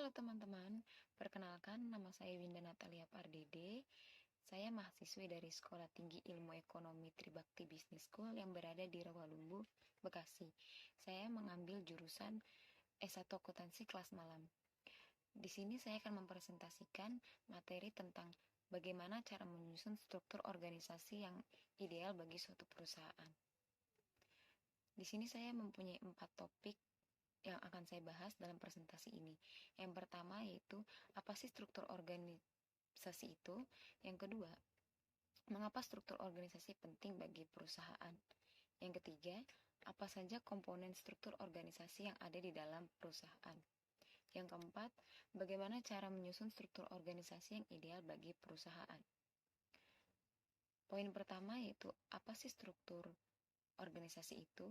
Halo teman-teman, perkenalkan nama saya Winda Natalia Pardede. Saya mahasiswi dari Sekolah Tinggi Ilmu Ekonomi Tribakti Business School yang berada di Rawalumbu, Bekasi. Saya mengambil jurusan S1 Akuntansi kelas malam. Di sini saya akan mempresentasikan materi tentang bagaimana cara menyusun struktur organisasi yang ideal bagi suatu perusahaan. Di sini saya mempunyai 4 topik yang akan saya bahas dalam presentasi ini. Yang pertama yaitu apa sih struktur organisasi itu? Yang kedua, mengapa struktur organisasi penting bagi perusahaan? Yang ketiga, apa saja komponen struktur organisasi yang ada di dalam perusahaan? Yang keempat, bagaimana cara menyusun struktur organisasi yang ideal bagi perusahaan? Poin pertama yaitu apa sih struktur organisasi itu?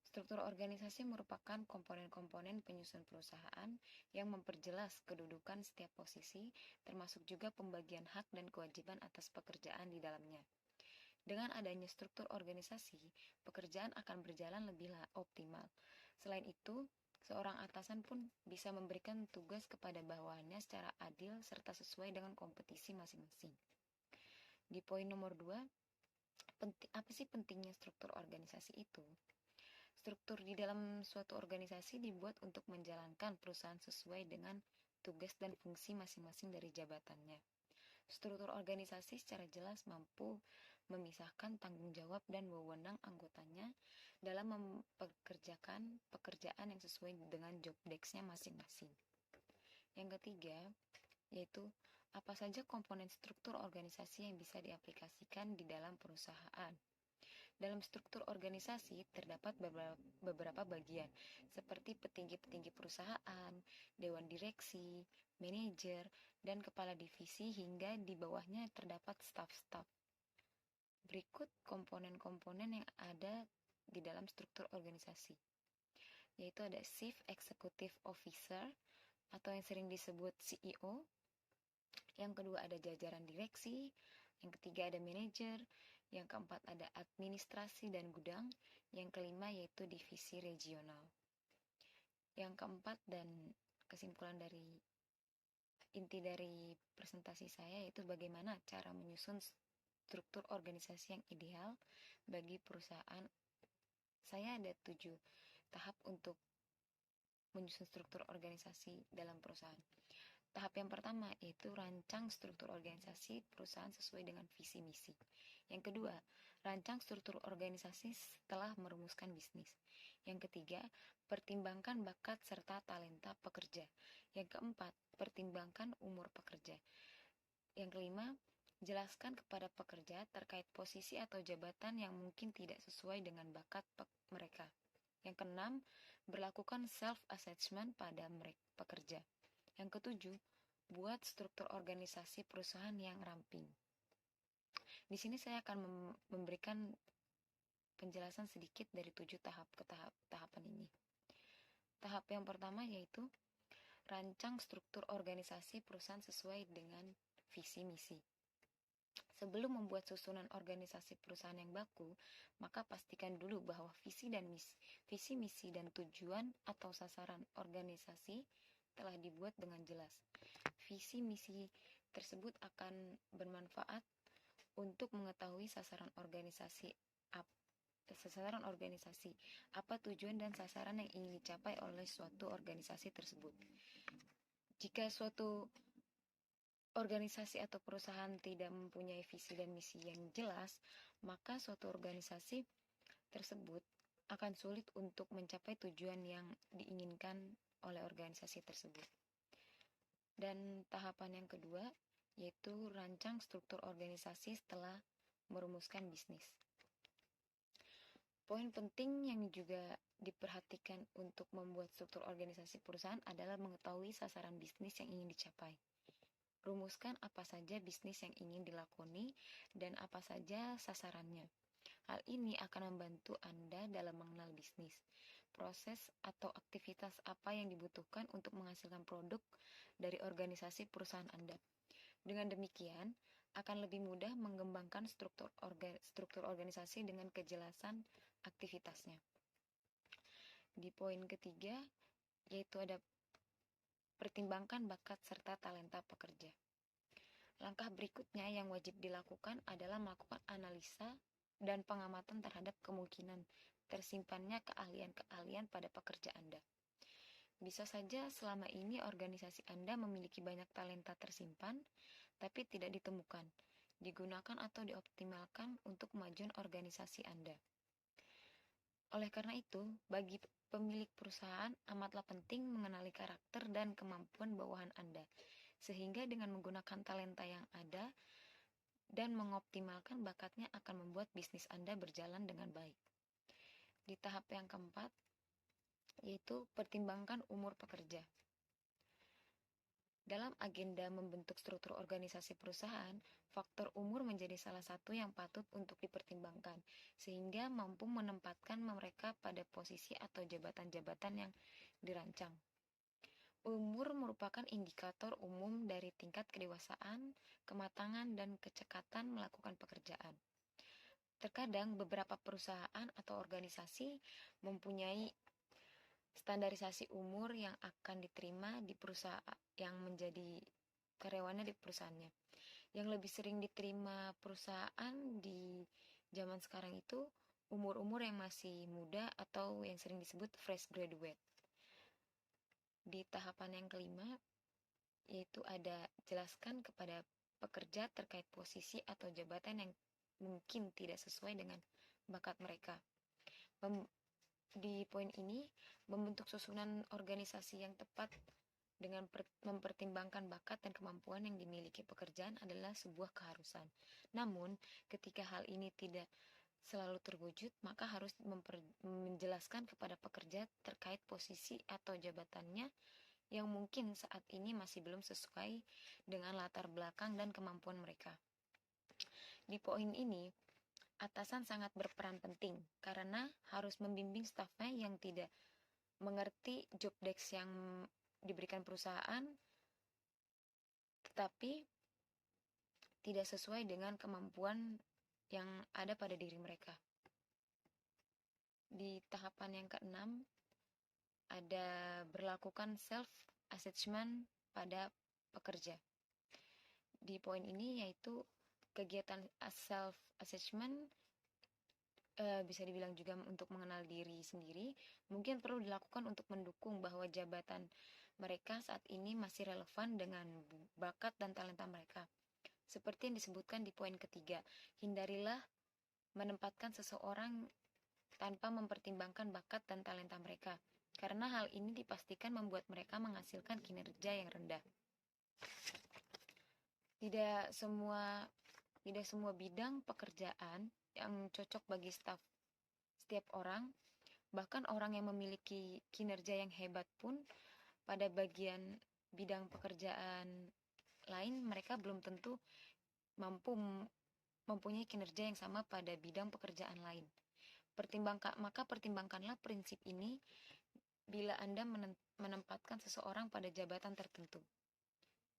Struktur organisasi merupakan komponen-komponen penyusun perusahaan yang memperjelas kedudukan setiap posisi, termasuk juga pembagian hak dan kewajiban atas pekerjaan di dalamnya. Dengan adanya struktur organisasi, pekerjaan akan berjalan lebih optimal. Selain itu, seorang atasan pun bisa memberikan tugas kepada bawahannya secara adil serta sesuai dengan kompetisi masing-masing. Di poin nomor 2, apa sih pentingnya struktur organisasi itu? Struktur di dalam suatu organisasi dibuat untuk menjalankan perusahaan sesuai dengan tugas dan fungsi masing-masing dari jabatannya. Struktur organisasi secara jelas mampu memisahkan tanggung jawab dan wewenang anggotanya dalam mempekerjakan pekerjaan yang sesuai dengan job desk-nya masing-masing. Yang ketiga, yaitu apa saja komponen struktur organisasi yang bisa diaplikasikan di dalam perusahaan. Dalam struktur organisasi terdapat beberapa bagian, seperti petinggi-petinggi perusahaan, dewan direksi, manajer, dan kepala divisi hingga di bawahnya terdapat staf-staf. Berikut komponen-komponen yang ada di dalam struktur organisasi, yaitu ada Chief Executive Officer atau yang sering disebut CEO. Yang kedua ada jajaran direksi, yang ketiga ada manajer, yang keempat ada administrasi dan gudang, yang kelima yaitu divisi regional. Yang keempat dan kesimpulan dari inti dari presentasi saya yaitu bagaimana cara menyusun struktur organisasi yang ideal bagi perusahaan. Saya ada 7 tahap untuk menyusun struktur organisasi dalam perusahaan. Tahap yang pertama yaitu rancang struktur organisasi perusahaan sesuai dengan visi misi. Yang kedua, rancang struktur organisasi setelah merumuskan bisnis. Yang ketiga, pertimbangkan bakat serta talenta pekerja. Yang keempat, pertimbangkan umur pekerja. Yang kelima, jelaskan kepada pekerja terkait posisi atau jabatan yang mungkin tidak sesuai dengan bakat mereka. Yang keenam, berlakukan self-assessment pada pekerja. Yang ketujuh, buat struktur organisasi perusahaan yang ramping. Di sini saya akan memberikan penjelasan sedikit dari 7 tahapan ini. Tahap yang pertama yaitu rancang struktur organisasi perusahaan sesuai dengan visi misi. Sebelum membuat susunan organisasi perusahaan yang baku, maka pastikan dulu bahwa visi misi dan tujuan atau sasaran organisasi telah dibuat dengan jelas. Visi misi tersebut akan bermanfaat untuk mengetahui sasaran organisasi, apa tujuan dan sasaran yang ingin dicapai oleh suatu organisasi tersebut. Jika suatu organisasi atau perusahaan tidak mempunyai visi dan misi yang jelas, maka suatu organisasi tersebut akan sulit untuk mencapai tujuan yang diinginkan oleh organisasi tersebut. Dan tahapan yang kedua yaitu rancang struktur organisasi setelah merumuskan bisnis. Poin penting yang juga diperhatikan untuk membuat struktur organisasi perusahaan adalah mengetahui sasaran bisnis yang ingin dicapai. Rumuskan apa saja bisnis yang ingin dilakoni dan apa saja sasarannya. Hal ini akan membantu Anda dalam mengenal bisnis, proses atau aktivitas apa yang dibutuhkan untuk menghasilkan produk dari organisasi perusahaan Anda. Dengan demikian, akan lebih mudah mengembangkan struktur organisasi dengan kejelasan aktivitasnya. Di poin ketiga, yaitu ada Pertimbangkan bakat serta talenta pekerja. Langkah berikutnya yang wajib dilakukan adalah melakukan analisa dan pengamatan terhadap kemungkinan tersimpannya keahlian-keahlian pada pekerja Anda. Bisa saja selama ini organisasi Anda memiliki banyak talenta tersimpan, tapi tidak ditemukan, digunakan atau dioptimalkan untuk kemajuan organisasi Anda. Oleh karena itu, bagi pemilik perusahaan amatlah penting mengenali karakter dan kemampuan bawahan Anda, sehingga dengan menggunakan talenta yang ada dan mengoptimalkan bakatnya akan membuat bisnis Anda berjalan dengan baik. Di tahap yang keempat, yaitu pertimbangkan umur pekerja. Dalam agenda membentuk struktur organisasi perusahaan, faktor umur menjadi salah satu yang patut untuk dipertimbangkan, sehingga mampu menempatkan mereka pada posisi atau jabatan-jabatan yang dirancang. Umur merupakan indikator umum dari tingkat kedewasaan, kematangan, dan kecekatan melakukan pekerjaan. Terkadang beberapa perusahaan atau organisasi mempunyai standarisasi umur yang akan diterima di perusahaan yang menjadi karyawannya di perusahaannya. Yang lebih sering diterima perusahaan di zaman sekarang itu umur-umur yang masih muda atau yang sering disebut fresh graduate. Di tahapan yang kelima, yaitu ada jelaskan kepada pekerja terkait posisi atau jabatan yang mungkin tidak sesuai dengan bakat mereka. Di poin ini, membentuk susunan organisasi yang tepat dengan mempertimbangkan bakat dan kemampuan yang dimiliki pekerjaan adalah sebuah keharusan. Namun, ketika hal ini tidak selalu terwujud, maka harus menjelaskan kepada pekerja terkait posisi atau jabatannya yang mungkin saat ini masih belum sesuai dengan latar belakang dan kemampuan mereka. Di poin ini, atasan sangat berperan penting karena harus membimbing stafnya yang tidak mengerti job desk yang diberikan perusahaan tetapi tidak sesuai dengan kemampuan yang ada pada diri mereka. Di tahapan yang keenam, ada berlakukan self-assessment pada pekerja. Di poin ini yaitu kegiatan self-assessment bisa dibilang juga untuk mengenal diri sendiri, mungkin perlu dilakukan untuk mendukung bahwa jabatan mereka saat ini masih relevan dengan bakat dan talenta mereka. Seperti yang disebutkan di poin ketiga, hindarilah menempatkan seseorang tanpa mempertimbangkan bakat dan talenta mereka, karena hal ini dipastikan membuat mereka menghasilkan kinerja yang rendah. Tidak semua bidang pekerjaan yang cocok bagi setiap orang, bahkan orang yang memiliki kinerja yang hebat pun pada bagian bidang pekerjaan lain mereka belum tentu mampu mempunyai kinerja yang sama pada bidang pekerjaan lain. Maka pertimbangkanlah prinsip ini bila Anda menempatkan seseorang pada jabatan tertentu.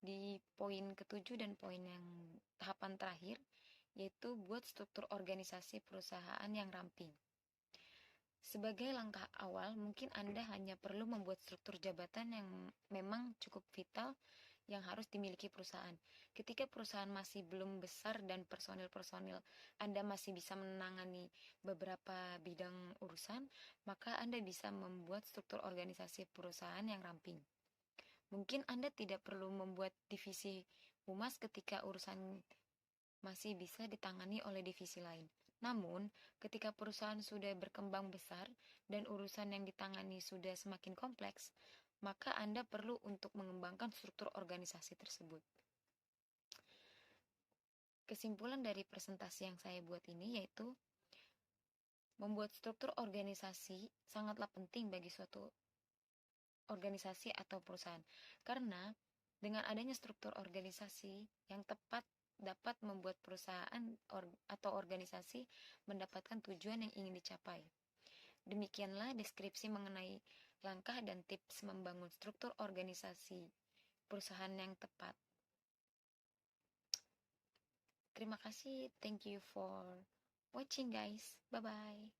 Di poin ketujuh dan poin yang tahapan terakhir, yaitu buat struktur organisasi perusahaan yang ramping. Sebagai langkah awal, mungkin Anda hanya perlu membuat struktur jabatan yang memang cukup vital yang harus dimiliki perusahaan. Ketika perusahaan masih belum besar dan personil Anda masih bisa menangani beberapa bidang urusan, maka Anda bisa membuat struktur organisasi perusahaan yang ramping. Mungkin Anda tidak perlu membuat divisi humas ketika urusan masih bisa ditangani oleh divisi lain. Namun, ketika perusahaan sudah berkembang besar dan urusan yang ditangani sudah semakin kompleks, maka Anda perlu untuk mengembangkan struktur organisasi tersebut. Kesimpulan dari presentasi yang saya buat ini yaitu membuat struktur organisasi sangatlah penting bagi suatu organisasi atau perusahaan, karena dengan adanya struktur organisasi yang tepat dapat membuat perusahaan atau organisasi mendapatkan tujuan yang ingin dicapai. Demikianlah deskripsi mengenai langkah dan tips membangun struktur organisasi perusahaan yang tepat. Terima kasih, thank you for watching guys, bye-bye.